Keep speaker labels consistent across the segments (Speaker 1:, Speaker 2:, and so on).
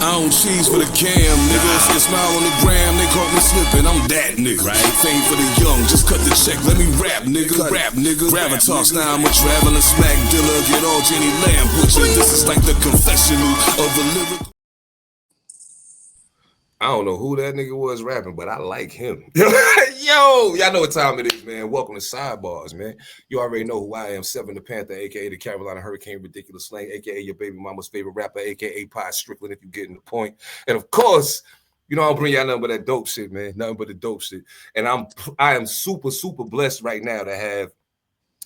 Speaker 1: I don't cheese for the cam, nigga. See a smile on the gram, they caught me slipping. I'm that nigga. Right? Fame for the young, just cut the check. Let me rap, nigga. Rap, nigga. Gravatar, now I'm a traveling smack dealer. Get all Jenny Lamb butcher. This is like the confessional of a lyrical. I don't know who that nigga was rapping, but I like him. Yo, y'all know what time it is, man. Welcome to Side Barz, man. You already know who I am, Seven Da Pantha, a.k.a. the Carolina Hurricane Ridiculous Slang, a.k.a. your baby mama's favorite rapper, a.k.a. Pie Strickland, if you're getting the point. And of course, you know, I'll bring y'all nothing but that dope shit, man. Nothing but the dope shit. And I am super, super blessed right now to have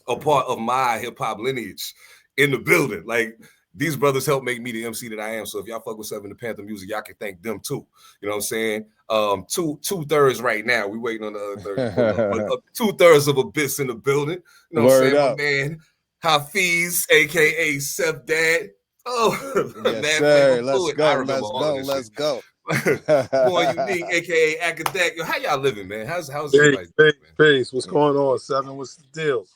Speaker 1: a part of my hip-hop lineage in the building. Like, these brothers helped make me the MC that I am. So if y'all fuck with Seven Da Pantha music, y'all can thank them too. You know what I'm saying? Two-thirds right now. We waiting on the other third. But, 2/3 of a bit's in the building. You know what I'm saying? Up. My man Hafiz, aka Sef Dad. Oh,
Speaker 2: yes,
Speaker 1: man,
Speaker 2: sir. Let's go.
Speaker 1: Boy Unique, aka Aakadak. Yo, how y'all living, man? How's
Speaker 3: everybody? Peace. What's going on, Seven? What's the deal?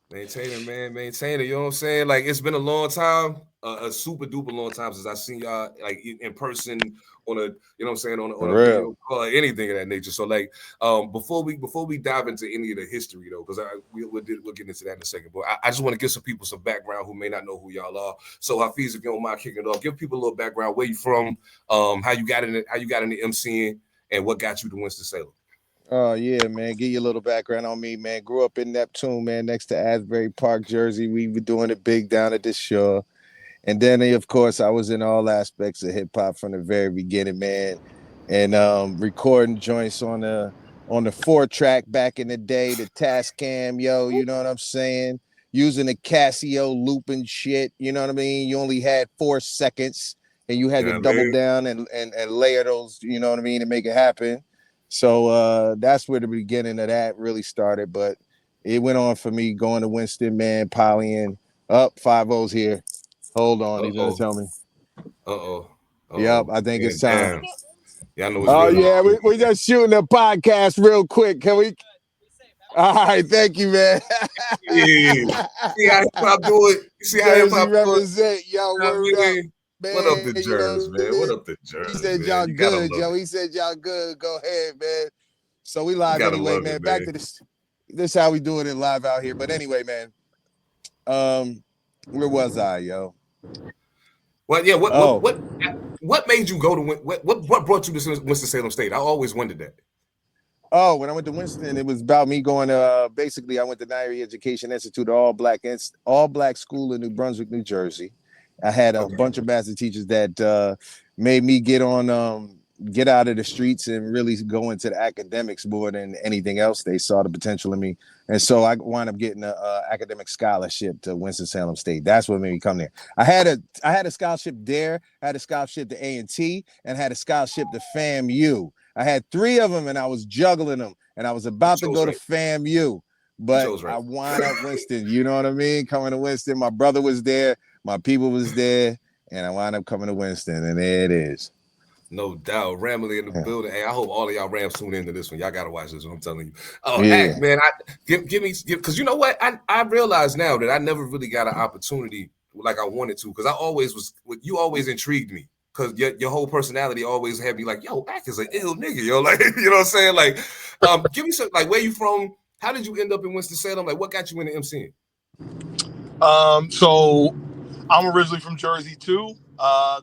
Speaker 1: Maintaining, man, maintaining. You know what I'm saying? Like, it's been a long time, a super duper long time since I seen y'all like in person on a, you know what I'm saying, on a video call or anything of that nature. So like, before we dive into any of the history though, because we'll get into that in a second. But I just want to give some people some background who may not know who y'all are. So Hafiz, if you don't mind kicking it off, give people a little background. Where you from? How you got into MCing, and what got you to Winston-Salem?
Speaker 2: Oh, yeah, man. Give you a little background on me, man. Grew up in Neptune, man, next to Asbury Park, Jersey. We were doing it big down at the shore. And then, of course, I was in all aspects of hip-hop from the very beginning, man. And recording joints on the 4-track back in the day, the Tascam, yo, you know what I'm saying? Using the Casio looping shit, you know what I mean? You only had 4 seconds, and you had to double down and layer those, you know what I mean, to make it happen. So that's where the beginning of that really started. But it went on for me going to Winston, man, polying up 5-0's here. Hold on, he's gonna tell me. Yep, I think it's time.
Speaker 1: Yeah, I know it's
Speaker 2: we just shooting a podcast real quick. Can we? All right, thank you, man.
Speaker 1: See how hip-hop do it? You see how hip-hop
Speaker 2: represent, yo, word up.
Speaker 1: Man, what up the Jers, man? What up the Jers?
Speaker 2: He said y'all good, yo. He said y'all good. Go ahead, man. So we live anyway, man. Back to this. This is how we doing it live out here. But anyway, man. Where was I, yo?
Speaker 1: Well, yeah. What made you go to what brought you to Winston-Salem State? I always wondered that.
Speaker 2: Oh, when I went to Winston, it was about me going to basically I went to Nairi Education Institute, all black school in New Brunswick, New Jersey. I had a bunch of master teachers that made me get out of the streets and really go into the academics more than anything else. They saw the potential in me. And so I wound up getting an academic scholarship to Winston-Salem State. That's what made me come there. I had a scholarship there, I had a scholarship to A&T, and had a scholarship to FAMU. I had 3 of them, and I was juggling them, and I was about to go to FAMU. But I wound up Winston, you know what I mean? Coming to Winston, my brother was there, my people was there, and I wound up coming to Winston, and there it is.
Speaker 1: No doubt. Ramley in the building. Hey, I hope all of y'all Rams tune into this one. Y'all gotta watch this one. I'm telling you. Oh, yeah. Man, give me because you know what? I realize now that I never really got an opportunity like I wanted to, because you always intrigued me. Because your whole personality always had me like, yo, Ack is an ill nigga, yo. Like, you know what I'm saying? Like, give me some, like, where you from? How did you end up in Winston-Salem? Like, what got you into MCing?
Speaker 3: So I'm originally from Jersey too.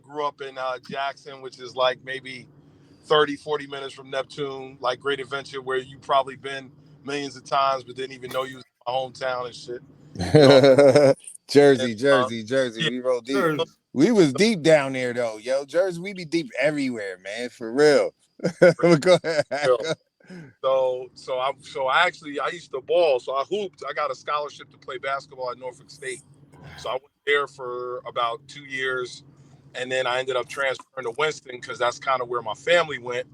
Speaker 3: Grew up in Jackson, which is like maybe 30-40 minutes from Neptune, like Great Adventure, where you probably been millions of times but didn't even know you was in my hometown and shit. You know?
Speaker 2: Jersey. We rolled deep. Jersey. We was deep down there though, yo. Jersey, we be deep everywhere, man, for real. Go ahead.
Speaker 3: So I used to ball. So I hooped. I got a scholarship to play basketball at Norfolk State. So I went there for about 2 years, and then I ended up transferring to Winston because that's kind of where my family went.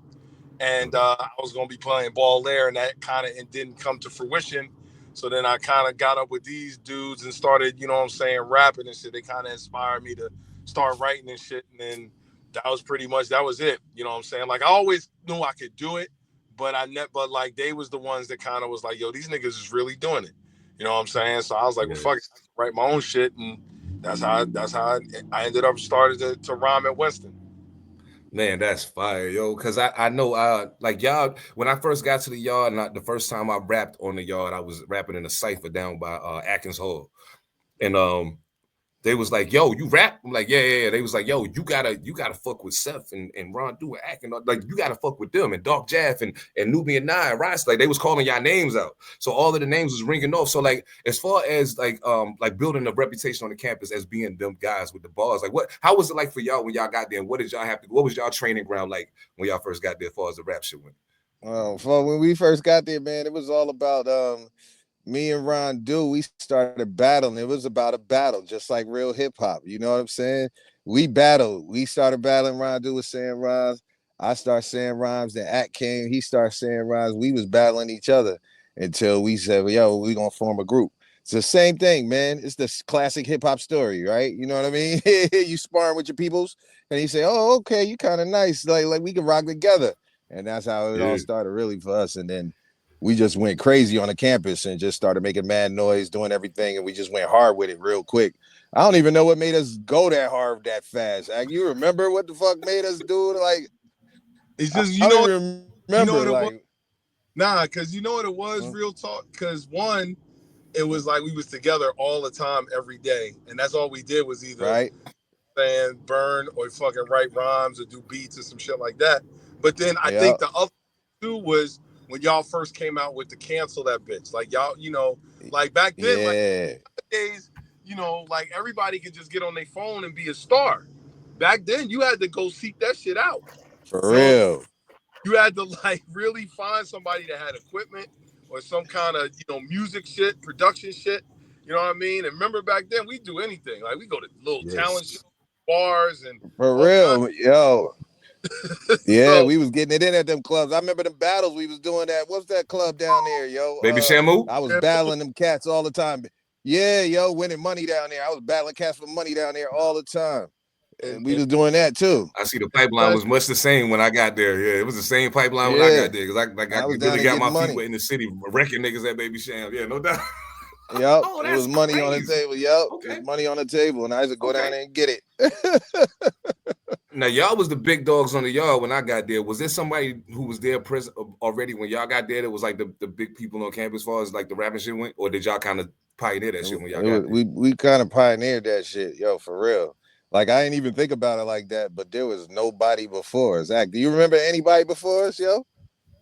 Speaker 3: And I was going to be playing ball there, and that kind of didn't come to fruition. So then I kind of got up with these dudes and started, you know what I'm saying, rapping and shit. They kind of inspired me to start writing and shit. And then that was it. You know what I'm saying? Like, I always knew I could do it, but like they was the ones that kind of was like, yo, these niggas is really doing it. You know what I'm saying? So I was like, well, fuck it, I can write my own shit. And that's how I ended up starting to rhyme at Winston.
Speaker 1: Man, that's fire, yo. Cause I know like y'all, when I first got to the yard, and the first time I rapped on the yard, I was rapping in a cipher down by Atkins Hall. And they was like, yo, you rap? I'm like, yeah. They was like, yo, you gotta fuck with Seth and Ron Do and acting like you gotta fuck with them and Dark Jaff and Nubian Nye and Rice. Like they was calling y'all names out. So all of the names was ringing off. So like as far as like building a reputation on the campus as being them guys with the bars, like how was it like for y'all when y'all got there? And what did y'all have to what was y'all training ground like when y'all first got there as far as the rap shit went?
Speaker 2: Well, when we first got there, man, it was all about me and Ron Do, we started battling. It was about a battle, just like real hip hop. You know what I'm saying? We battled. We started battling. Ron Do was saying rhymes. I started saying rhymes. Then Act came. He started saying rhymes. We was battling each other until we said, well, yo, we gonna form a group. It's the same thing, man. It's the classic hip hop story, right? You know what I mean? You sparring with your peoples, and you say, oh, okay, you kind of nice. Like we can rock together. And that's how it all started, really, for us. And then we just went crazy on the campus and just started making mad noise, doing everything, and we just went hard with it real quick. I don't even know what made us go that hard that fast. Like, you remember what the fuck made us do it? Like,
Speaker 3: it's just
Speaker 2: I don't remember. Like,
Speaker 3: nah, because you know what it was, real talk. Because one, it was like we was together all the time, every day, and that's all we did was either burn or fucking write rhymes or do beats or some shit like that. But then I think the other two was when y'all first came out with the cancel that bitch. Like y'all, you know, like back then, like nowadays, you know, like everybody could just get on their phone and be a star. Back then, you had to go seek that shit out.
Speaker 2: For real.
Speaker 3: You had to like really find somebody that had equipment or some kind of, you know, music shit, production shit. You know what I mean? And remember back then, we do anything. Like we go to little talent shows, bars, and
Speaker 2: for real, yo. Yeah,
Speaker 3: so,
Speaker 2: we was getting it in at them clubs. I remember them battles we was doing at. What's that club down there, yo?
Speaker 1: Baby Shamu?
Speaker 2: I was battling them cats all the time. Yeah, yo, winning money down there. I was battling cats for money down there all the time. And we was doing that too.
Speaker 1: I see the pipeline was much the same when I got there. Yeah, it was the same pipeline when I got there. Because I really got my feet wet in the city, wrecking niggas at Baby Sham. Yeah, no doubt.
Speaker 2: Yep, it was money on the table. Yep, it was money on the table, and I used to go down there and get it.
Speaker 1: Now, y'all was the big dogs on the yard when I got there. Was there somebody who was there present already when y'all got there that was like the big people on campus as far as like the rapping shit went? Or did y'all kind of pioneer that shit when y'all got there?
Speaker 2: We kind of pioneered that shit, yo, for real. Like, I didn't even think about it like that, but there was nobody before us. Zach, do you remember anybody before us, yo?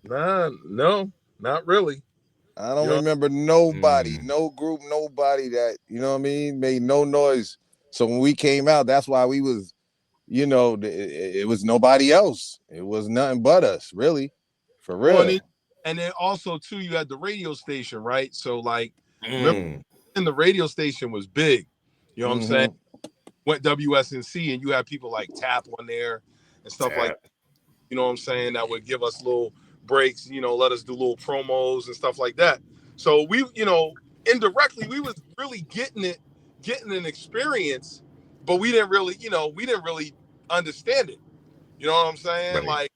Speaker 3: Nah, no, not really.
Speaker 2: I don't remember nobody, no group, nobody that, you know what I mean, made no noise. So when we came out, that's why we was, you know, it was nobody else. It was nothing but us, really, for real.
Speaker 3: Well, and then also, too, you had the radio station, right? So, like, remember, and the radio station was big. You know what I'm saying? Went WSNC, and you had people like Tap on there and stuff like that. You know what I'm saying? That would give us little breaks, you know, let us do little promos and stuff like that. So we, you know, indirectly, we was really getting an experience, but we didn't really, you know, understand it. You know what I'm saying?
Speaker 1: Right.
Speaker 3: Like,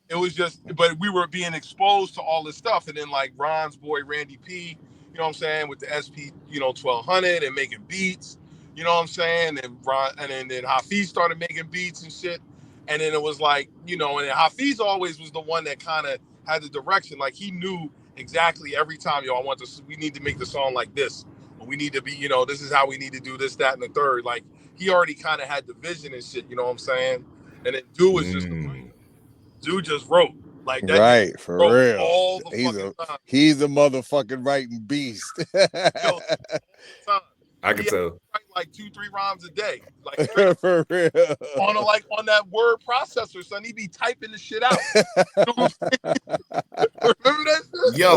Speaker 3: it was just, but we were being exposed to all this stuff. And then like Ron's boy, Randy P, you know what I'm saying, with the SP, you know, 1200 and making beats, you know what I'm saying? And Ron, and then Hafiz started making beats and shit. And then it was like, you know, and Hafiz always was the one that kind of had the direction. Like he knew exactly every time, yo, we need to make the song like this. Or we need to be, you know, this is how we need to do this, that, and the third. Like he already kind of had the vision and shit, you know what I'm saying? And then Dude was just the writer. Dude just wrote. Like that.
Speaker 2: Right, for real.
Speaker 3: All the fucking time.
Speaker 2: He's a motherfucking writing beast.
Speaker 3: Yo,
Speaker 1: I can tell.
Speaker 3: Like 2-3 rhymes a day, like
Speaker 2: for real.
Speaker 3: on that word processor, son. He be typing the shit out. Remember that shit?
Speaker 1: Yo,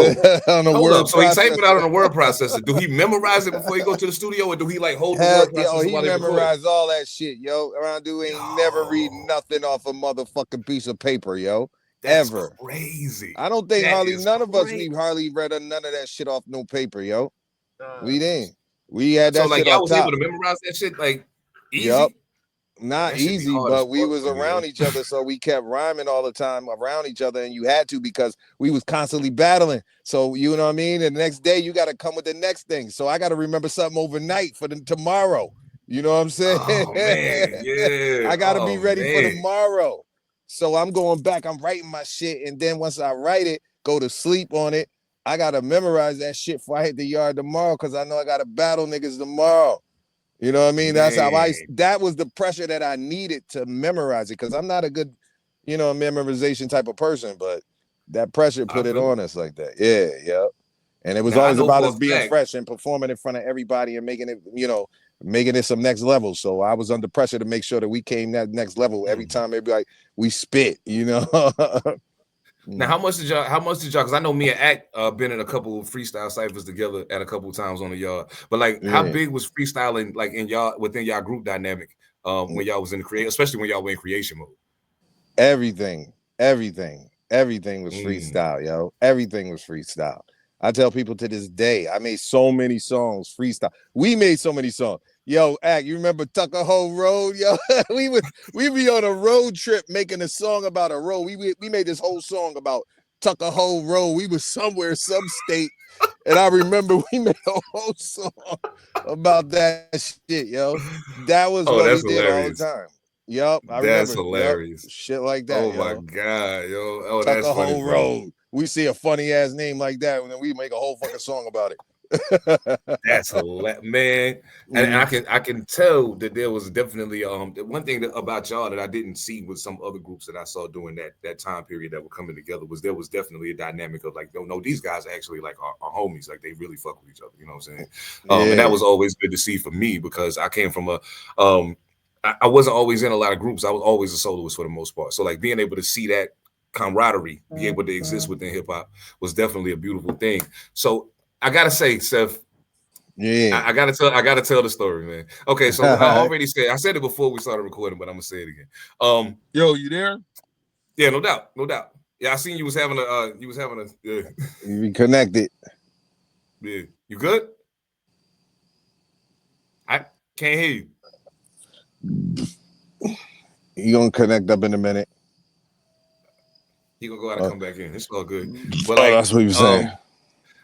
Speaker 1: on the word processor. So he typed it out on a word processor. Do he memorize it before he go to the studio, or do he like hold the word processor?
Speaker 2: He memorized all that shit, yo. Around dude ain't never read nothing off a motherfucking piece of paper, yo.
Speaker 1: That's
Speaker 2: ever.
Speaker 1: Crazy.
Speaker 2: I don't think none of us hardly read none of that shit off no paper, yo. We didn't. We had that. So like
Speaker 1: y'all was able to memorize that shit like easy.
Speaker 2: Yep. Not easy, but we was around each other, so we kept rhyming all the time around each other, and you had to because we was constantly battling. So you know what I mean. And the next day you got to come with the next thing. So I got to remember something overnight for tomorrow. You know what I'm saying?
Speaker 1: Oh, man. Yeah.
Speaker 2: I got to be ready for tomorrow. So I'm going back, I'm writing my shit, and then once I write it, go to sleep on it. I gotta memorize that shit before I hit the yard tomorrow, because I know I gotta battle niggas tomorrow. You know what I mean? That's how that was the pressure that I needed to memorize it, because I'm not a good, memorization type of person, but that pressure put it on us like that. Yeah. And it was always about us being fresh and performing in front of everybody and making it, making it some next level. So I was under pressure to make sure that we came that next level every time. Everybody we spit,
Speaker 1: Now, how much did y'all? Because I know me and Act been in a couple of freestyle ciphers together at a couple of times on the yard. But like, how big was freestyling like in y'all within y'all group dynamic when y'all was in the create, especially when y'all were in creation mode?
Speaker 2: Everything was freestyle, yo. Everything was freestyle. I tell people to this day, I made so many songs freestyle. We made so many songs. Yo, Act, you remember Tuckahoe Road? Yo, we be on a road trip making a song about a road. We made this whole song about Tuckahoe Road. We was somewhere, some state, and I remember we made a whole song about that shit, yo. That was what we did all the time. Yup, I remember.
Speaker 1: That's hilarious.
Speaker 2: Yep. Shit like that.
Speaker 1: Oh my god, yo. Oh,
Speaker 2: Tuckahoe
Speaker 1: that's funny,
Speaker 2: Road. We see a funny ass name like that, and then we make a whole fucking song about it.
Speaker 1: That's hilarious, man. And I can tell that there was definitely one thing about y'all that I didn't see with some other groups that I saw during that time period that were coming together was there was definitely a dynamic of like, no, these guys actually like are homies, like they really fuck with each other, you know what I'm saying? And that was always good to see for me because I came from I wasn't always in a lot of groups. I was always a soloist for the most part. So like being able to see that camaraderie be able to exist within hip hop was definitely a beautiful thing. So I gotta say, Sef, I gotta tell the story, man. Okay, so I already said it before we started recording, but I'm gonna say it again.
Speaker 3: Yo, you there?
Speaker 1: Yeah, no doubt. Yeah, I seen you was having a
Speaker 2: You connected.
Speaker 1: Yeah, you good? I can't hear you.
Speaker 2: You gonna connect up in a minute.
Speaker 1: He gonna go out and come back in. It's all good. But like,
Speaker 2: that's what you saying.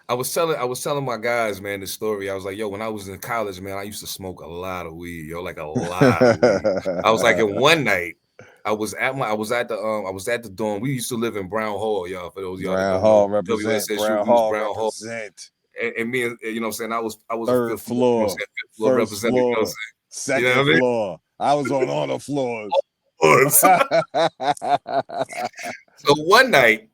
Speaker 1: I was telling my guys, man, this story. I was like, yo, when I was in college, man, I used to smoke a lot of weed, yo, like a lot of weed. I was like, in one night, I was at the dorm. We used to live in Brown Hall, y'all. For those y'all
Speaker 2: Brown Hall represent.
Speaker 1: WSSU,
Speaker 2: Brown Hall represent.
Speaker 1: And me, you know what I'm saying? I was
Speaker 2: third floor,
Speaker 1: fifth floor representative. You know what I'm saying?
Speaker 2: Second floor. I was on all the floors.
Speaker 1: So one night,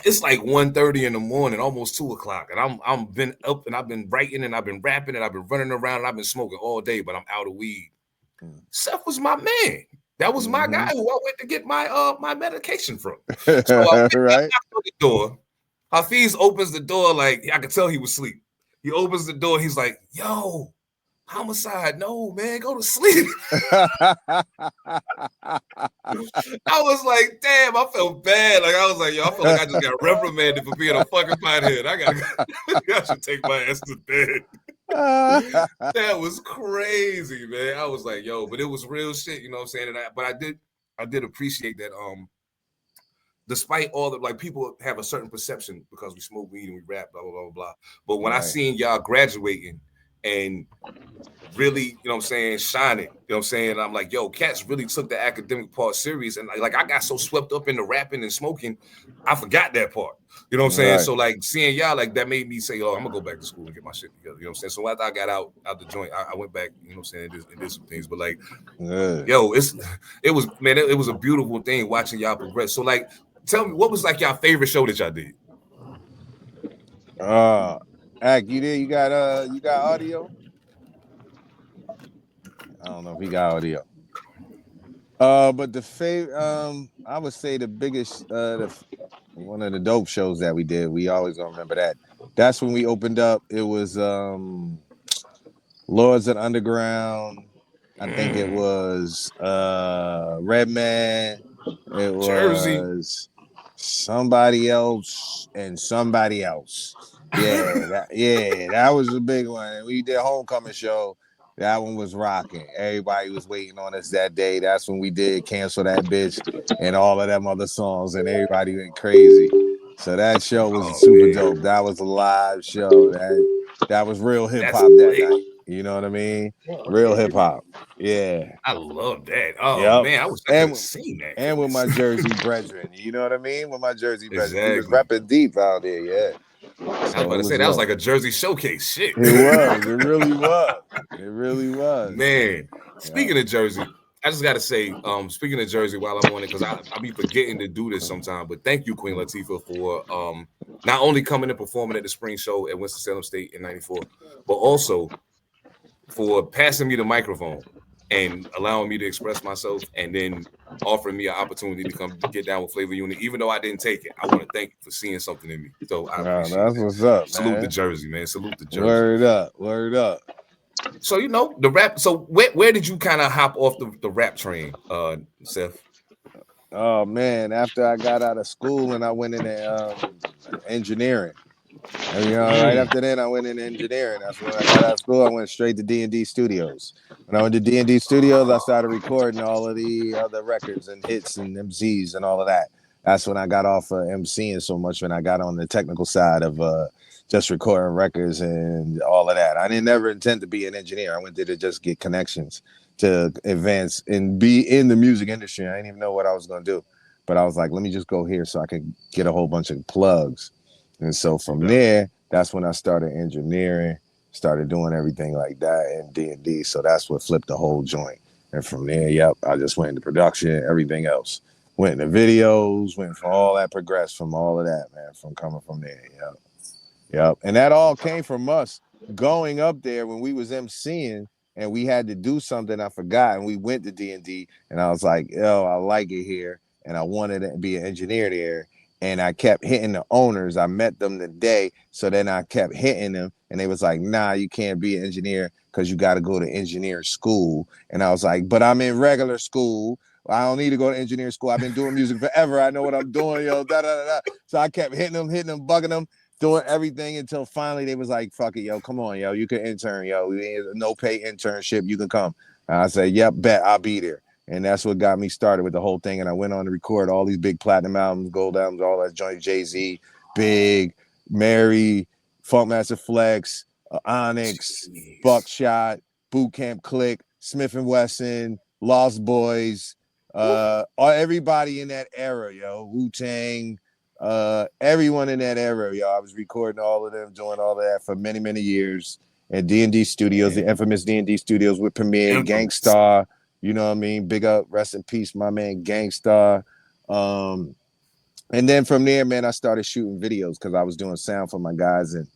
Speaker 1: it's like 1:30 in the morning, almost 2 o'clock, and I'm been up and I've been writing and I've been rapping and I've been running around and I've been smoking all day, but I'm out of weed. Sef was my man. That was my guy who I went to get my medication from. So I knocked on the door. Hafiz opens the door like I could tell he was asleep. He opens the door. He's like, "Yo, homicide, no, man, go to sleep." I was like, damn, I felt bad. Like I was like, yo, I feel like I just got reprimanded for being a fucking pothead. I should take my ass to bed. That was crazy, man. I was like, yo, but it was real shit, you know what I'm saying? But I did appreciate that. Despite all the like people have a certain perception because we smoke weed and we rap, blah blah blah blah. But when I seen y'all graduating and really, you know what I'm saying, shining, you know what I'm saying? I'm like, yo, cats really took the academic part serious. And like I got so swept up in the rapping and smoking, I forgot that part. You know what I'm saying? Right. So like seeing y'all like that made me say, oh, I'm gonna go back to school and get my shit together. You know what I'm saying? So after I got out the joint, I went back, you know what I'm saying, and did some things. But like, yo, it was a beautiful thing watching y'all progress. So like, tell me, what was like y'all favorite show that y'all did?
Speaker 2: Ack, you there? You got audio? I don't know if he got audio. But the favorite, I would say the biggest, one of the dope shows that we did. We always gonna remember that. That's when we opened up. It was Lords of Underground. I think it was Redman. It was
Speaker 1: Jersey.
Speaker 2: Somebody else and somebody else. That was a big one. We did Homecoming show. That one was rocking. Everybody was waiting on us that day. That's when we did Cancel That Bitch and all of them other songs, and everybody went crazy. So that show was super dope. That was a live show. That was real hip hop that night. You know what I mean? Real
Speaker 3: Okay.
Speaker 2: hip hop. Yeah.
Speaker 1: I love that. Oh
Speaker 2: Yep.
Speaker 1: man, I wish I could
Speaker 2: And
Speaker 1: have seen that.
Speaker 2: and with
Speaker 1: Goodness.
Speaker 2: my Jersey brethren. You know what I mean? With my Jersey brethren. We was
Speaker 1: Exactly.
Speaker 2: repping deep out there, yeah.
Speaker 1: I was
Speaker 2: So
Speaker 1: about
Speaker 2: it
Speaker 1: to say
Speaker 2: was
Speaker 1: that was
Speaker 2: dope.
Speaker 1: like a Jersey showcase. Shit.
Speaker 2: It was. It really was. It really was.
Speaker 1: Man,
Speaker 2: Yeah.
Speaker 1: speaking of Jersey, I just gotta say, speaking of Jersey while I'm on it, because I be forgetting to do this sometimes. But thank you, Queen Latifah, for not only coming and performing at the spring show at Winston-Salem State in '94, but also for passing me the microphone and allowing me to express myself, and then offering me an opportunity to come get down with Flavor Unit, even though I didn't take it. I want to thank you for seeing something in me. So I
Speaker 2: Wow,
Speaker 1: appreciate
Speaker 2: that's
Speaker 1: that.
Speaker 2: what's up,
Speaker 1: Salute the
Speaker 2: man.
Speaker 1: Jersey, man. Salute the Jersey.
Speaker 2: Word up. Word up.
Speaker 1: So the rap. So where did you kind of hop off the rap train, Seth?
Speaker 2: Oh man, after I got out of school and I went into engineering. And, right after that, I went into engineering. That's when I got out of school. I went straight to D&D Studios. When I went to D&D Studios, I started recording all of the other records and hits and MCs and all of that. That's when I got off of MCing so much, when I got on the technical side of just recording records and all of that. I didn't ever intend to be an engineer. I went there to just get connections to advance and be in the music industry. I didn't even know what I was going to do. But I was like, let me just go here so I can get a whole bunch of plugs. And so from there, that's when I started engineering, started doing everything like that in D&D. So that's what flipped the whole joint. And from there, I just went into production, everything else. Went into videos, went from all that, progressed from all of that, man, from coming from there. Yep. And that all came from us going up there when we was MCing and we had to do something I forgot. And we went to D&D and I was like, yo, I like it here. And I wanted to be an engineer there. And I kept hitting the owners. I met them today. So then I kept hitting them. And they was like, nah, you can't be an engineer because you got to go to engineer school. And I was like, but I'm in regular school. I don't need to go to engineering school. I've been doing music forever. I know what I'm doing, yo. Da, da, da, da. So I kept hitting them, bugging them, doing everything until finally they was like, fuck it, yo, come on, yo. You can intern, yo. No pay internship. You can come. And I said, yep, bet I'll be there. And that's what got me started with the whole thing. And I went on to record all these big platinum albums, gold albums, all that joint, Jay-Z, Big, Mary, Funkmaster Flex, Onyx, Buckshot, Boot Camp Click, Smith & Wesson, Lost Boys, everybody in that era, yo, Wu-Tang, everyone in that era, yo. I was recording all of them, doing all of that for many, many years. At D&D Studios, the infamous D&D Studios with Premier, Gangstar. You know what I mean? Big up, rest in peace, my man Gangstar. And then from there, man, I started shooting videos because I was doing sound for my guys and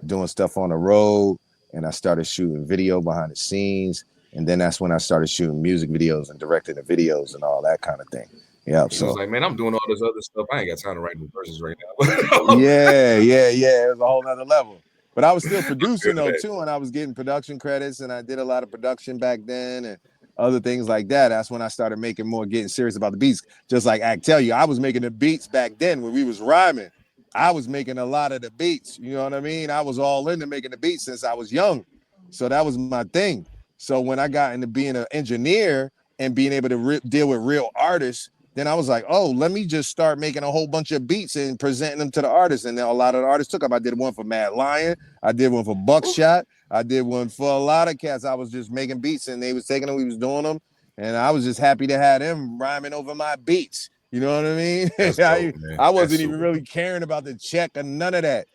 Speaker 2: doing stuff on the road. And I started shooting video behind the scenes. And then that's when I started shooting music videos and directing the videos and all that kind of thing. Yeah.
Speaker 1: He
Speaker 2: so
Speaker 1: was like, man, I'm doing all this other stuff. I ain't got time to write new verses right now.
Speaker 2: yeah. It was a whole nother level. But I was still producing though too, and I was getting production credits, and I did a lot of production back then and other things like that. That's when I started making more, getting serious about the beats. Just like I tell you, I was making the beats back then when we was rhyming. I was making a lot of the beats. You know what I mean? I was all into making the beats since I was young. So that was my thing. So when I got into being an engineer and being able to deal with real artists, then I was like, oh, let me just start making a whole bunch of beats and presenting them to the artists. And then a lot of the artists took them. I did one for Mad Lion. I did one for Buckshot. I did one for a lot of cats. I was just making beats and they was taking them. We was doing them. And I was just happy to have them rhyming over my beats. You know what I mean?
Speaker 1: Dope,
Speaker 2: I wasn't even really caring about the check or none of that.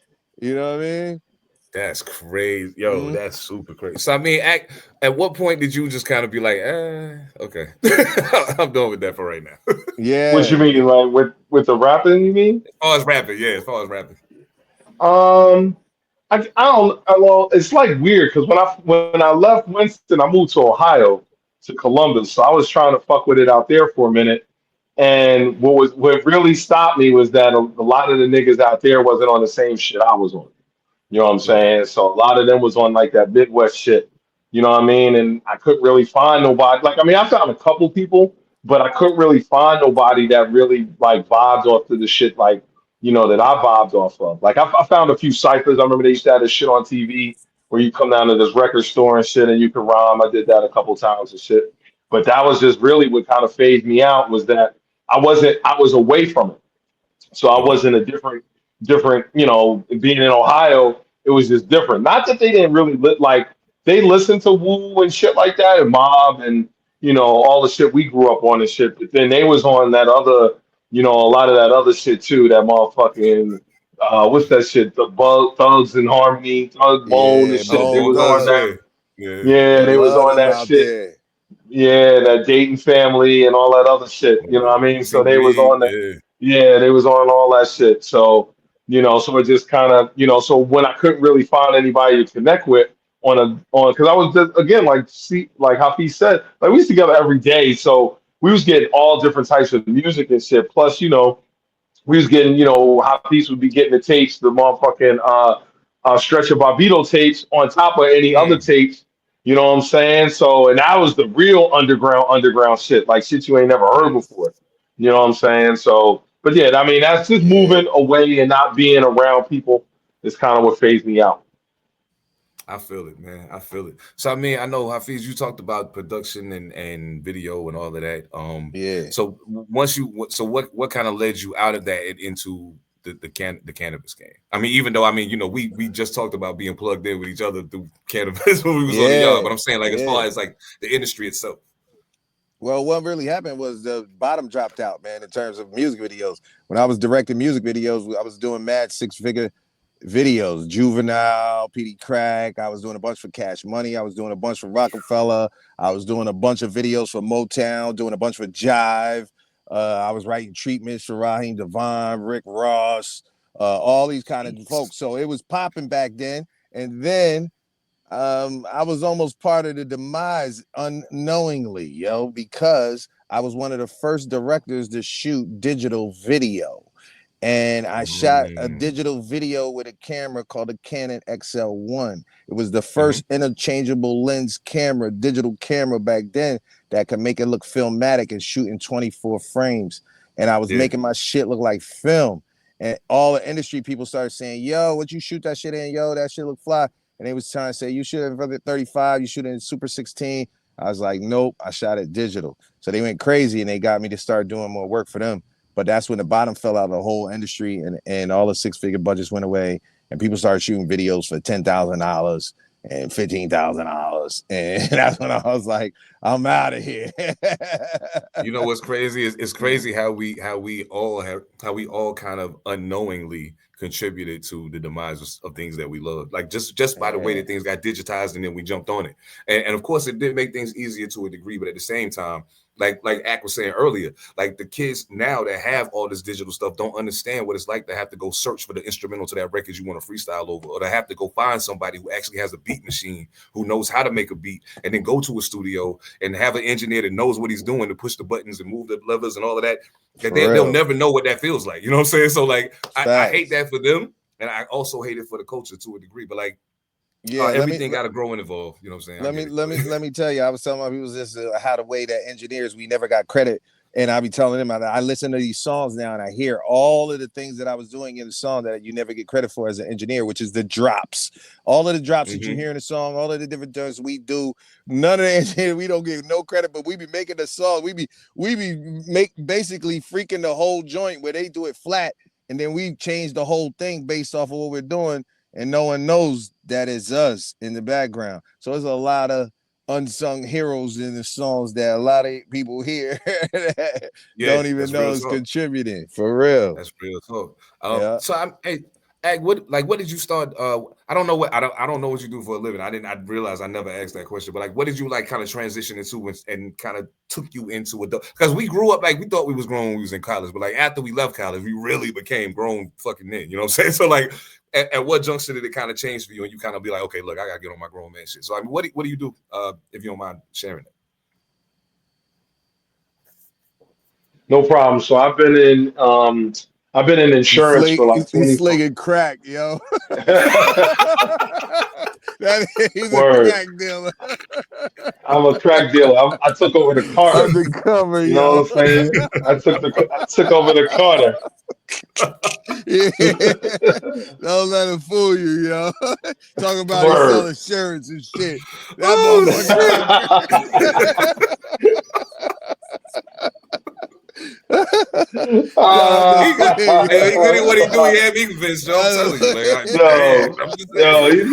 Speaker 2: You know what I mean?
Speaker 1: That's crazy. Yo, that's super crazy. So, I mean, at what point did you just kind of be like, okay, I'm done with that for right now?
Speaker 2: Yeah.
Speaker 3: What you mean, like with the rapping, you mean?
Speaker 1: As far as rapping, yeah, as far as rapping.
Speaker 3: I don't, well, it's like weird because when I left Winston, I moved to Ohio, to Columbus. So I was trying to fuck with it out there for a minute. And what really stopped me was that a lot of the niggas out there wasn't on the same shit I was on. You know what I'm saying? So a lot of them was on like that Midwest shit. You know what I mean? And I couldn't really find nobody. Like, I mean, I found a couple people, but I couldn't really find nobody that really like vibed off to the shit like, you know, that I vibed off of. Like I found a few ciphers. I remember they used to have this shit on TV where you come down to this record store and shit and you can rhyme. I did that a couple times and shit. But that was just really what kind of phased me out, was that I was away from it. So I was in a different, you know, being in Ohio, it was just different. Not that they didn't really they listened to Wu and shit like that, and Mob, and all the shit we grew up on and shit. But then they was on that other, a lot of that other shit too. That motherfucking what's that shit? The Bug Thugs and Harmony, Thug Bone and
Speaker 2: Yeah,
Speaker 3: shit.
Speaker 1: Oh,
Speaker 3: They
Speaker 2: Bone
Speaker 1: Bone
Speaker 3: was
Speaker 1: Thugs,
Speaker 3: on
Speaker 2: Thug.
Speaker 3: that.
Speaker 1: yeah, yeah.
Speaker 3: Yeah, they was
Speaker 2: Love
Speaker 3: on
Speaker 2: them
Speaker 3: that
Speaker 2: out
Speaker 3: shit.
Speaker 2: there.
Speaker 3: Yeah, that Dayton family and all that other shit. You know what I mean? So
Speaker 1: Big
Speaker 3: they was
Speaker 1: Reed,
Speaker 3: on the,
Speaker 1: yeah.
Speaker 3: yeah, they was on all that shit. So, so it just kind of, so when I couldn't really find anybody to connect with because I was just, again, like Hafiz said, like we was together every day. So we was getting all different types of music and shit. Plus, we was getting, Hafiz would be getting the tapes, the motherfucking Stretcher Barbito tapes on top of any other
Speaker 1: Mm,
Speaker 3: tapes. You know what I'm saying? So, and that was the real underground shit, like shit you ain't never heard
Speaker 1: mm.
Speaker 3: before. You know what I'm saying? So, but yeah, I mean, that's just
Speaker 2: Yeah.
Speaker 3: moving away and not being around people is kind of what phased me out.
Speaker 1: I feel it, man. I feel it. So I mean, I know Hafiz, you talked about production and video and all of that.
Speaker 2: Yeah.
Speaker 1: So what kind of led you out of that and into the cannabis game? I mean, even though we just talked about being plugged in with each other through cannabis when we was on the yard,
Speaker 2: Yeah.
Speaker 1: but I'm saying like as
Speaker 2: Yeah.
Speaker 1: far as like the industry itself.
Speaker 2: Well, what really happened was the bottom dropped out, man, in terms of music videos. When I was directing music videos, I was doing mad six-figure videos. Juvenile, PD Crack. I was doing a bunch for Cash Money. I was doing a bunch for Rockefeller. I was doing a bunch of videos for Motown, doing a bunch for Jive. I was writing treatments for Raheem Devon, Rick Ross, all these kind of folks. So it was popping back then. And then I was almost part of the demise unknowingly, because I was one of the first directors to shoot digital video. And I shot a
Speaker 1: Mm.
Speaker 2: digital video with a camera called a Canon XL1. It was the
Speaker 1: Mhm.
Speaker 2: first interchangeable lens camera, digital camera back then that could make it look filmatic and shoot in 24 frames. And I was
Speaker 1: Yeah.
Speaker 2: making my shit look like film. And all the industry people started saying, yo, what you shoot that shit in? Yo, that shit look fly. And they was trying to say, you shoot it at 35, you shoot it in Super 16. I was like, nope, I shot it digital. So they went crazy and they got me to start doing more work for them. But that's when the bottom fell out of the whole industry and all the six-figure budgets went away and people started shooting videos for $10,000 and $15,000. And that's when I was like, I'm out of here.
Speaker 1: You know what's crazy is it's crazy how we all kind of unknowingly contributed to the demise of things that we love. Like just by the way
Speaker 2: Yeah.
Speaker 1: that things got digitized and then we jumped on it. And of course it did make things easier to a degree, but at the same time, like Ak was saying earlier, like the kids now that have all this digital stuff don't understand what it's like to have to go search for the instrumental to that record you want to freestyle over, or to have to go find somebody who actually has a beat machine, who knows how to make a beat, and then go to a studio and have an engineer that knows what he's doing to push the buttons and move the levers and all of that. That they'll never know what that feels like. You know what I'm saying? So like I hate that for them, and I also hate it for the culture to a degree. But like everything got to grow and evolve. You know what I'm saying?
Speaker 2: Let me tell you. I was telling my people this how the way that engineers we never got credit, and I be telling them I listen to these songs now and I hear all of the things that I was doing in the song that you never get credit for as an engineer, which is the drops. All of the drops that you hear in the song, all of the different things we do. None of the engineers we don't give no credit, but we be making the song. We be basically freaking the whole joint where they do it flat, and then we change the whole thing based off of what we're doing. And no one knows that it's us in the background. So there's a lot of unsung heroes in the songs that a lot of people hear don't even know is contributing. For real.
Speaker 1: That's real talk.
Speaker 2: Yeah.
Speaker 1: So what did you start? I don't know what you do for a living. I realized I never asked that question, but like, what did you like kind of transition into and kind of took you into adult? Because we grew up, like, we thought we was grown when we was in college, but like after we left college, we really became grown fucking men. You know what I'm saying? So like, at what junction did it kind of change for you, and you kind of be like, okay, look, I gotta get on my grown man shit. So I mean, what do you do? If you don't mind sharing that.
Speaker 3: No problem. So I've been in insurance for like
Speaker 2: He's
Speaker 3: 24.
Speaker 2: slinging crack, yo. He's a
Speaker 3: Word.
Speaker 2: crack dealer.
Speaker 3: I'm a crack dealer. I took over the Carter.
Speaker 2: Undercover,
Speaker 3: You know
Speaker 2: yo.
Speaker 3: what I'm saying? I took over the Carter.
Speaker 2: Yeah. Don't let him fool you, yo. Talking about he
Speaker 3: Word.
Speaker 2: selling shirts and shit. That motherfucker.
Speaker 1: He good at what he do. He had me convinced, Joe. I'm telling you,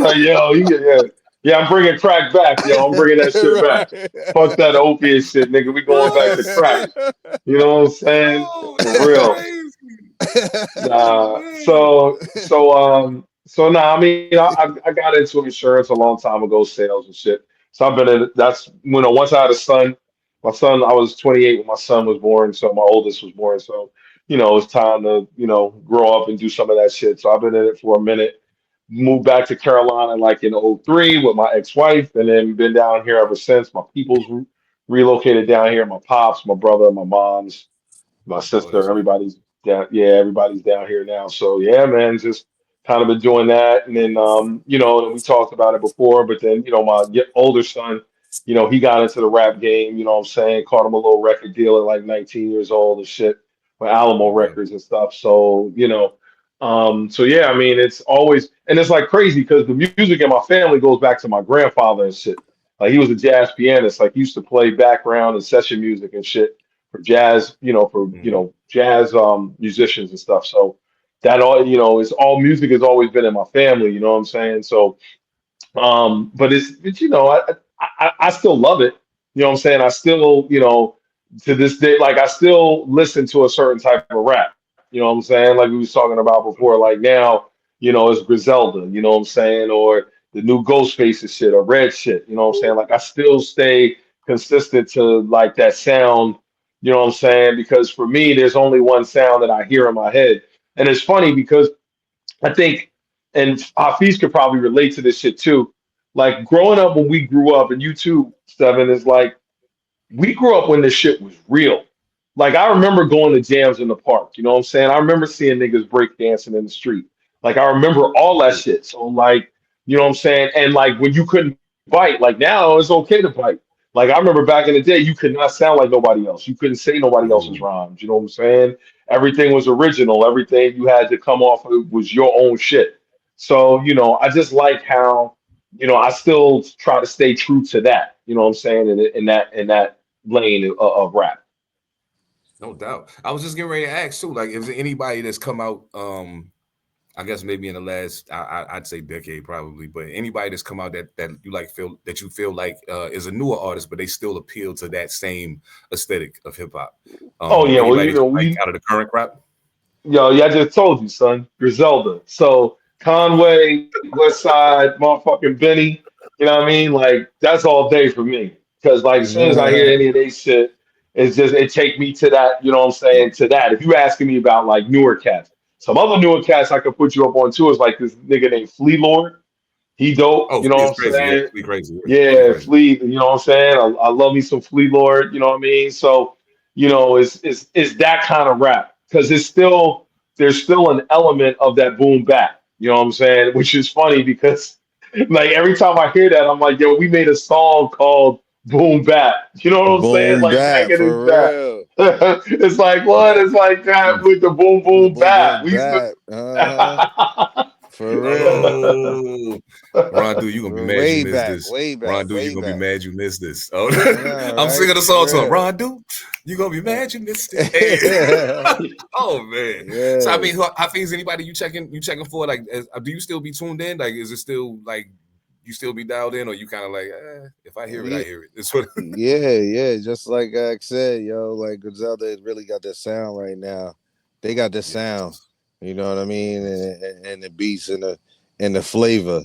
Speaker 1: like,
Speaker 3: yo, he's like,
Speaker 4: Yeah, I'm bringing crack back, yo. I'm bringing that shit back. Fuck that opiate shit, nigga. We going back
Speaker 1: Oh
Speaker 4: to crack.
Speaker 1: shit!
Speaker 4: You know what I'm saying?
Speaker 1: Oh,
Speaker 4: For
Speaker 1: that's
Speaker 4: real.
Speaker 1: crazy. Oh
Speaker 4: Nah.
Speaker 1: man.
Speaker 4: So nah. I mean, I got into insurance a long time ago, sales and shit. So I've been in. That's once I had a son. My son, I was 28 when my son was born. So my oldest was born. So it's time to grow up and do some of that shit. So I've been in it for a minute. Moved back to Carolina like in '03 with my ex-wife, and then been down here ever since. My people's relocated down here. My pops, my brother, my mom's, my
Speaker 1: Oh, that's
Speaker 4: sister, everybody's down. Yeah, everybody's down here now. So yeah, man, just kind of been doing that. And then and we talked about it before, but then my older son, he got into the rap game. You know what I'm saying? Caught him a little record deal at like 19 years old and shit with Alamo
Speaker 1: okay.
Speaker 4: Records and stuff. So so yeah, I mean, it's always, and it's like crazy because the music in my family goes back to my grandfather and shit. Like he was a jazz pianist. Like he used to play background and session music and shit for jazz,
Speaker 1: Mhm.
Speaker 4: jazz musicians and stuff. So that all, is all music has always been in my family, you know what I'm saying? So but it's I still love it. You know what I'm saying? I still, to this day, like I still listen to a certain type of rap. You know what I'm saying? Like we was talking about before, like now, it's Griselda, you know what I'm saying, or the new Ghostface shit or Red shit, you know what I'm saying? Like I still stay consistent to like that sound, you know what I'm saying? Because for me, there's only one sound that I hear in my head. And it's funny because I think, and Hafiz could probably relate to this shit too. Like growing up when we grew up, and you too, Seven, is like we grew up when this shit was real. Like I remember going to jams in the park, you know what I'm saying? I remember seeing niggas break dancing in the street. Like I remember all that shit. So like, you know what I'm saying? And like when you couldn't bite, like now it's okay to bite. Like I remember back in the day, you could not sound like nobody else. You couldn't say nobody else's
Speaker 1: Mhm.
Speaker 4: rhymes. You know what I'm saying? Everything was original. Everything you had to come off of was your own shit. So, I just like how, I still try to stay true to that. You know what I'm saying? In that lane of rap.
Speaker 1: No doubt. I was just getting ready to ask too. Like, is there anybody that's come out? I guess maybe in the last, I'd say decade probably, but anybody that's come out that you like feel like is a newer artist, but they still appeal to that same aesthetic of hip hop.
Speaker 4: Oh yeah, well
Speaker 1: Anybody that you like out of the current crop?
Speaker 4: yeah, I just told you, son, Griselda. So Conway, West Side, motherfucking Benny. You know what I mean? Like that's all day for me. Because like as soon as I hear any of they shit, it take me to that. You know what I'm saying? To that. If you asking me about like newer cats, some other newer cats I could put you up on too is like this nigga named Flea Lord. He dope.
Speaker 1: Oh,
Speaker 4: You know
Speaker 1: Flea
Speaker 4: what
Speaker 1: is
Speaker 4: I'm
Speaker 1: crazy. Yeah,
Speaker 4: saying?
Speaker 1: Flea crazy. Yeah, Flea
Speaker 4: Yeah,
Speaker 1: crazy.
Speaker 4: Flea, you know what I'm saying? I love me some Flea Lord, you know what I mean? So, it's that kind of rap because there's still an element of that boom bap, you know what I'm saying? Which is funny because like every time I hear that, I'm like, yo, we made a song called Boom Bap. You know what I'm saying?
Speaker 2: Boom
Speaker 4: Like back
Speaker 2: bap
Speaker 4: in the
Speaker 2: for
Speaker 4: day.
Speaker 2: real.
Speaker 4: It's like what? It's like that with the boom
Speaker 2: The
Speaker 4: boom
Speaker 2: boom
Speaker 4: bap.
Speaker 2: boom
Speaker 4: We used to
Speaker 2: bap. For real.
Speaker 1: Oh, Rondo, you gonna be
Speaker 2: For
Speaker 1: mad you
Speaker 2: way
Speaker 1: missed
Speaker 2: back,
Speaker 1: this.
Speaker 2: way back,
Speaker 1: Rondo, you
Speaker 2: way
Speaker 1: gonna be
Speaker 2: back.
Speaker 1: mad you missed this. Oh,
Speaker 2: I know,
Speaker 1: I'm
Speaker 2: right?
Speaker 1: singing the
Speaker 2: For
Speaker 1: song to him.
Speaker 2: real.
Speaker 1: Rondo, you gonna be mad you missed it. Hey.
Speaker 2: Yeah.
Speaker 1: Oh man. So I
Speaker 2: Yeah.
Speaker 1: mean, how things anybody you checking for? Like, do you still be tuned in? Like, is it still like you still be dialed in, or you kind of like, if I hear it, I hear it. It's what.
Speaker 2: Yeah. Just like I said, yo, like Griselda really got the sound right now. They got the sound,
Speaker 1: Yes.
Speaker 2: you know what I mean,
Speaker 1: Yes.
Speaker 2: and the beats and the flavor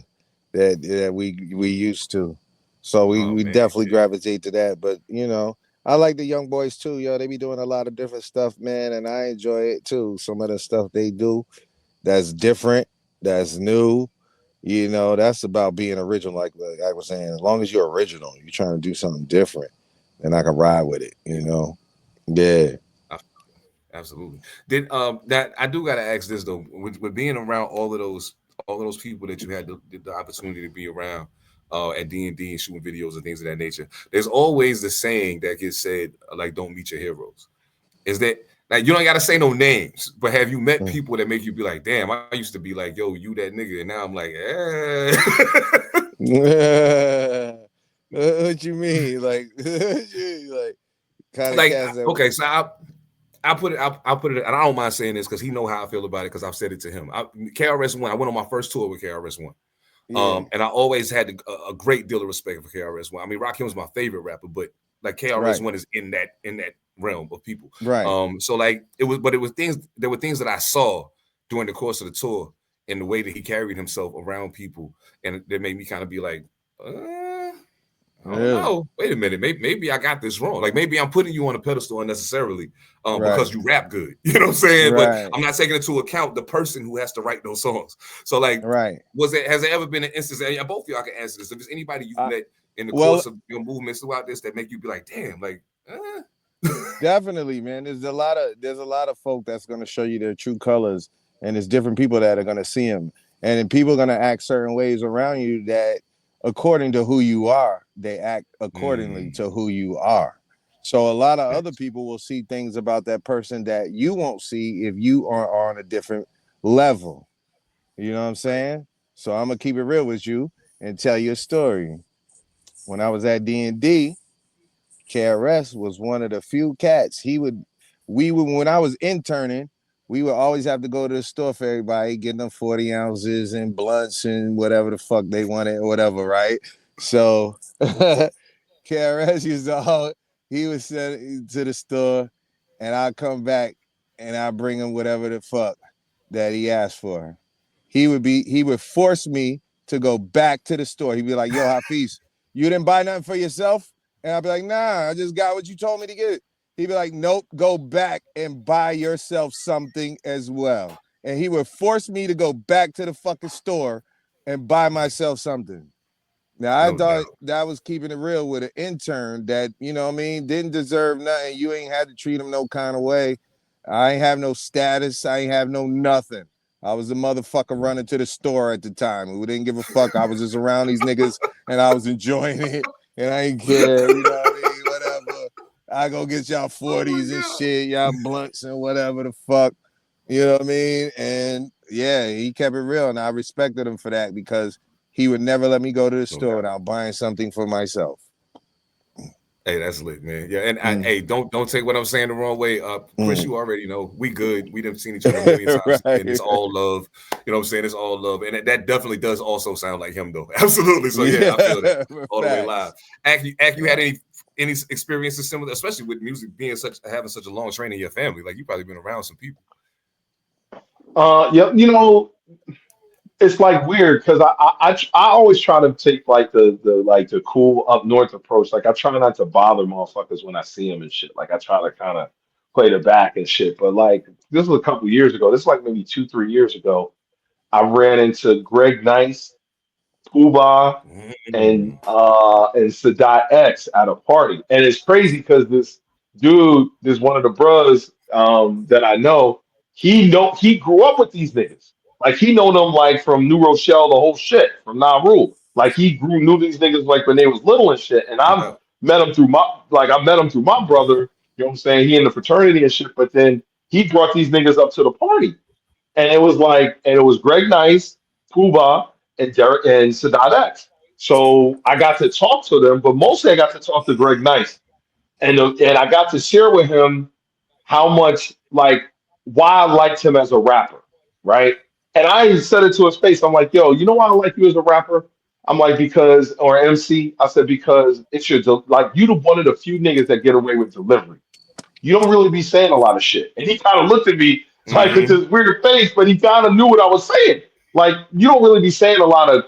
Speaker 2: that we used to. So
Speaker 1: Oh
Speaker 2: we
Speaker 1: man.
Speaker 2: definitely gravitate to that. But I like the young boys too, yo. They be doing a lot of different stuff, man, and I enjoy it too. Some of the stuff they do that's different, that's new. That's about being original. Like I was saying, as long as you're original, you're trying to do something different, then I can ride with it.
Speaker 1: Yeah.
Speaker 2: Yeah.
Speaker 1: I Absolutely. Did that I do gotta ask this though, with being around all of those people that you had the opportunity to be around at D&D and shooting videos and things of that nature, there's always the saying that gets said, like, don't meet your heroes. Is that like you don't gotta say no names, but have you met people that make you be like, damn, I used to be like, yo, you that nigga, and now I'm like,
Speaker 2: What you mean? Like kind of
Speaker 1: like
Speaker 2: cats that.
Speaker 1: okay, so I put it, and I don't mind saying this because he know how I feel about it because I've said it to him. KRS One, I went on my first tour with KRS One.
Speaker 2: Yeah.
Speaker 1: And I always had a great deal of respect for KRS-One. I mean, Rakim was my favorite rapper, but like KRS-One is in that realm of people.
Speaker 2: Right.
Speaker 1: So like it was things. There were things that I saw during the course of the tour and the way that he carried himself around people, and that made me kind of be like, I don't
Speaker 2: Really?
Speaker 1: know. Wait a minute. Maybe I got this wrong. Like maybe I'm putting you on a pedestal unnecessarily
Speaker 2: Right.
Speaker 1: because you rap good. You know what I'm saying?
Speaker 2: Right.
Speaker 1: But I'm not taking into account the person who has to write those songs. So like,
Speaker 2: Right.
Speaker 1: has there ever been an instance? And both of y'all can answer this. If there's anybody you've met in the
Speaker 2: Well,
Speaker 1: course of your movements throughout this that make you be like, damn, like.
Speaker 2: Definitely, man. There's a lot of folk that's gonna show you their true colors, and there's different people that are gonna see them, and then people are gonna act certain ways around you that, according to who you are, they act accordingly to who you are. So a lot of other people will see things about that person that you won't see if you are on a different level. You know what I'm saying? So I'm gonna keep it real with you and tell you a story. When I was at D&D, KRS was one of the few cats. When I was interning, we would always have to go to the store for everybody, get them 40 ounces and blunts and whatever the fuck they wanted or whatever, right? So KRS he would send to the store, and I'd come back and I'd bring him whatever the fuck that he asked for. He would force me to go back to the store. He'd be like, yo, Hafiz, you didn't buy nothing for yourself? And I'd be like, nah, I just got what you told me to get. He'd be like, nope, go back and buy yourself something as well. And he would force me to go back to the fucking store and buy myself something. Now, I thought that was keeping it real with an intern that, you know what I mean, didn't deserve nothing. You ain't had to treat him no kind of way. I ain't have no status. I ain't have no nothing. I was a motherfucker running to the store at the time who didn't give a fuck. I was just around these niggas and I was enjoying it. And I ain't care, you know what I mean? Whatever. I go get y'all 40s and shit, y'all blunts and whatever the fuck. You know what I mean? And yeah, he kept it real, and I respected him for that because he would never let me go to the store without buying something for myself.
Speaker 1: Hey, that's lit, man. Yeah, and hey, don't take what I'm saying the wrong way. Chris, you already know we good. We done seen each other a million times,
Speaker 2: Right.
Speaker 1: and it's all love. You know what I'm saying? It's all love, and that definitely does also sound like him, though. Absolutely. So yeah, I feel that all the way live. Ack, you had any experiences similar, especially with music being having such a long train in your family? Like you probably been around some people.
Speaker 4: Yeah, you know, it's like weird because I always try to take like the cool up north approach. Like I try not to bother motherfuckers when I see them and shit. Like I try to kind of play the back and shit. But like this was a couple years ago. This is like maybe 2-3 years ago. I ran into Greg Nice, Cuba, and Sadat X at a party. And it's crazy because this one of the bros that I know, he grew up with these niggas. Like he know them like from New Rochelle, the whole shit, from Nauru. Like he knew these niggas like when they was little and shit. And I met him through my brother, you know what I'm saying? He in the fraternity and shit, but then he brought these niggas up to the party. And it was Greg Nice, Cuba, and Derek and Sadat X. So I got to talk to them, but mostly I got to talk to Greg Nice, and I got to share with him how much like why I liked him as a rapper, right? And I said it to his face. I'm like, yo, you know why I like you as a rapper? I'm like because or MC. I said because it's like you the one of the few niggas that get away with delivery. You don't really be saying a lot of shit. And he kind of looked at me like with this weird face, but he kind of knew what I was saying. Like you don't really be saying a lot of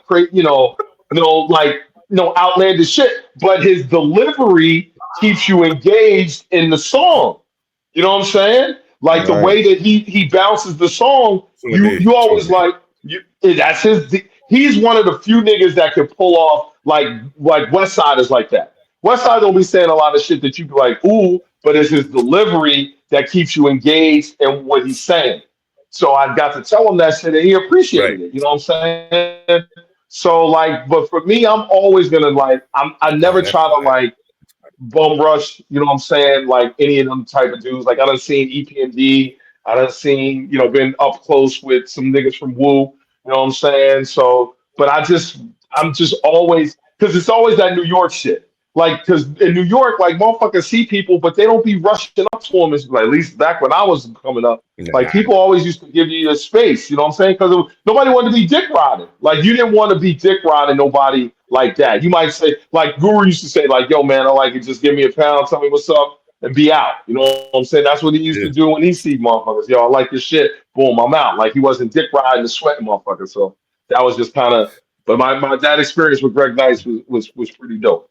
Speaker 4: outlandish shit, but his delivery keeps you engaged in the song. You know what I'm saying? Like the way that he bounces the song, you always like you. That's his. He's one of the few niggas that can pull off like West Side is like that. West Side don't be saying a lot of shit that you be like, ooh, but it's his delivery that keeps you engaged in what he's saying. So I got to tell him that shit and he appreciated it. You know what I'm saying? So like, but for me, I'm always gonna like, I never try to like bum rush, you know what I'm saying? Like any of them type of dudes. Like I done seen EPMD, I done seen, been up close with some niggas from Woo, you know what I'm saying? So, but I'm just always, because it's always that New York shit. Like, because in New York, like, motherfuckers see people, but they don't be rushing up to them. It's like, at least back when I was coming up, like,
Speaker 1: Nah.
Speaker 4: people always used to give you your space. You know what I'm saying? Because nobody wanted to be dick riding. Like, you didn't want to be dick riding nobody like that. You might say, like, Guru used to say, like, yo, man, I like it. Just give me a pound, tell me what's up, and be out. You know what I'm saying? That's what he used
Speaker 1: Yeah.
Speaker 4: to do when he see motherfuckers. Yo, I like this shit. Boom, I'm out. Like, he wasn't dick riding and sweating motherfuckers. So that was just kind of. But my that experience with Greg Nice was pretty dope.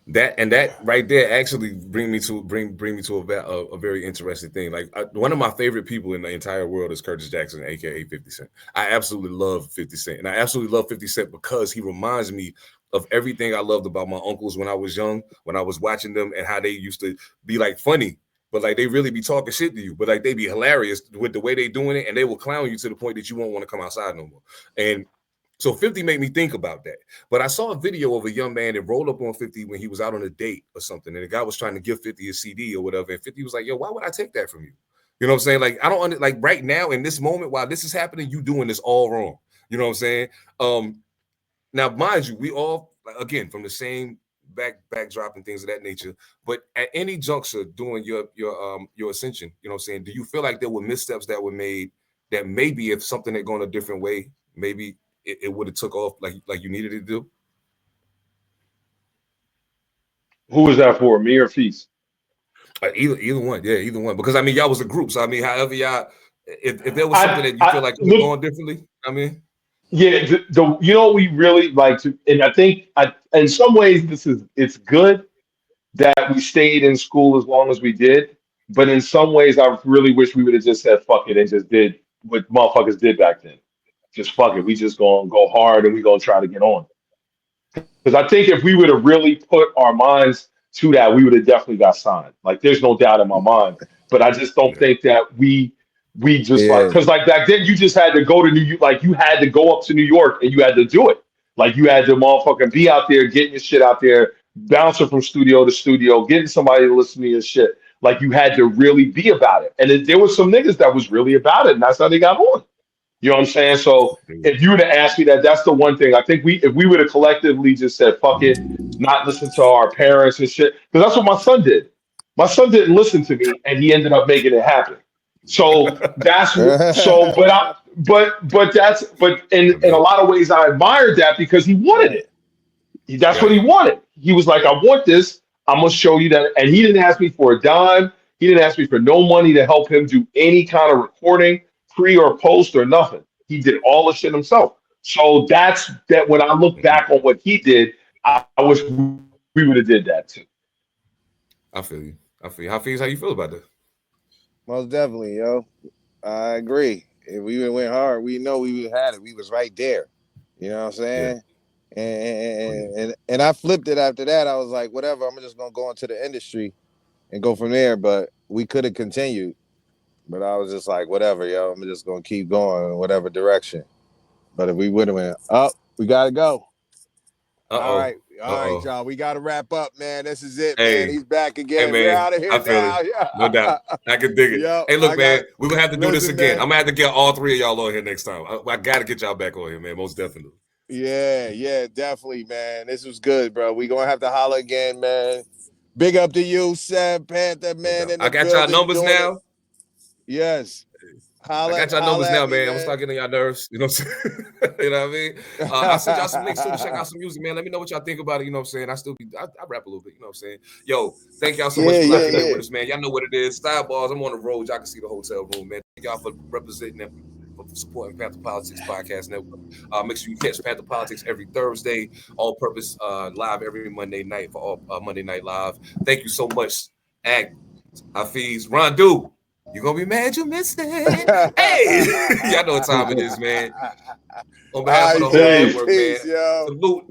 Speaker 1: That right there actually bring me to a very interesting thing. Like one of my favorite people in the entire world is Curtis Jackson, aka 50 Cent. I absolutely love 50 Cent, and I absolutely love 50 Cent because he reminds me of everything I loved about my uncles when I was young, when I was watching them, and how they used to be like funny, but like they really be talking shit to you, but like they be hilarious with the way they doing it, and they will clown you to the point that you won't want to come outside no more. And so 50 made me think about that. But I saw a video of a young man that rolled up on 50 when he was out on a date or something. And the guy was trying to give 50 a CD or whatever. And 50 was like, yo, why would I take that from you? You know what I'm saying? Like, I don't like right now in this moment, while this is happening, you doing this all wrong. You know what I'm saying? Now, mind you, we all, again, from the same backdrop and things of that nature. But at any juncture during your ascension, you know what I'm saying? Do you feel like there were missteps that were made that maybe if something had gone a different way, maybe it would have took off like you needed it to do?
Speaker 4: Who was that for, me or Feast?
Speaker 1: Either one, yeah, either one. Because I mean, y'all was a group, so I mean, however y'all, if there was something that you feel like could have gone differently, I mean,
Speaker 4: yeah, the you know we really like to, and I think in some ways it's good that we stayed in school as long as we did, but in some ways I really wish we would have just said fuck it and just did what motherfuckers did back then. Just fuck it, we just gonna go hard and we gonna try to get on. Because I think if we would have really put our minds to that, we would have definitely got signed. Like, there's no doubt in my mind. But I just don't think that we just like, because like back then you just had to go to New York, like you had to go up to New York and you had to do it. Like you had to motherfucking be out there, getting your shit out there, bouncing from studio to studio, getting somebody to listen to your shit. Like you had to really be about it. And there was some niggas that was really about it, and that's how they got on. You know what I'm saying? So if you would have asked me that, that's the one thing. I think if we would have collectively just said, fuck it, not listen to our parents and shit, because that's what my son did. My son didn't listen to me and he ended up making it happen. So that's so, but in a lot of ways I admired that because he wanted it. That's what he wanted. He was like, I want this. I'm gonna show you that. And he didn't ask me for a dime. He didn't ask me for no money to help him do any kind of recording, pre or post or nothing. He did all the shit himself. So that's that. When I look back on what he did, I wish we would have did that too.
Speaker 1: I feel you. Hafiz, how you feel about that?
Speaker 2: Most definitely, yo. I agree. If we went hard, we know we would have had it. We was right there. You know what I'm saying? Yeah. And I flipped it after that. I was like, whatever, I'm just gonna go into the industry and go from there. But we could have continued. But I was just like, whatever, yo, I'm just gonna keep going in whatever direction. But if we would have went up, we gotta go. All right, y'all. We gotta wrap up, man. This is it, man. He's back again.
Speaker 1: Hey, man,
Speaker 2: we're out of here now.
Speaker 1: Yeah. No doubt. I can dig it. Hey, look, man, we're gonna have to do this again. Man. I'm gonna have to get all three of y'all on here next time. I gotta get y'all back on here, man. Most definitely.
Speaker 2: Yeah, definitely, man. This was good, bro. We gonna have to holler again, man. Big up to you, Sef Pantha, man.
Speaker 1: I got y'all numbers now.
Speaker 2: Yes.
Speaker 1: I got y'all numbers now, man. I'm gonna start getting on y'all nerves. You know what I'm saying? You know what I mean? I'll send y'all some links too to check out some music, man. Let me know what y'all think about it. You know what I'm saying? I rap a little bit. You know what I'm saying? Yo, thank y'all so much for locking in with us, man. Y'all know what it is. Side Barz. I'm on the road. Y'all can see the hotel room, man. Thank y'all for representing them, for supporting Pantha Politix Podcast Network. Make sure you catch Pantha Politix every Thursday, all purpose live every Monday night for all Monday Night Live. Thank you so much, Hafiz, Rondu. You gonna be mad you missed it. Hey, y'all know what time it is, man. On behalf of the whole network, man. Salute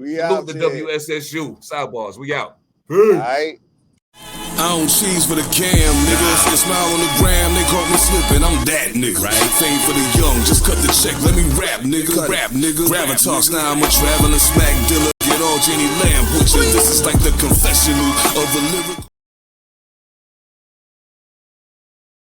Speaker 1: the WSSU. Side Barz, we out.
Speaker 2: All right.
Speaker 5: I don't cheese for the cam, nigga. If they smile on the gram, they caught me slipping. I'm that nigga. Right? Fame for the young, just cut the check. Let me rap, nigga. Rap, nigga. Gravitas, now I'm a traveling smack dealer. Get all Jenny Lamb, butcher. This is like the confessional of the lyrical.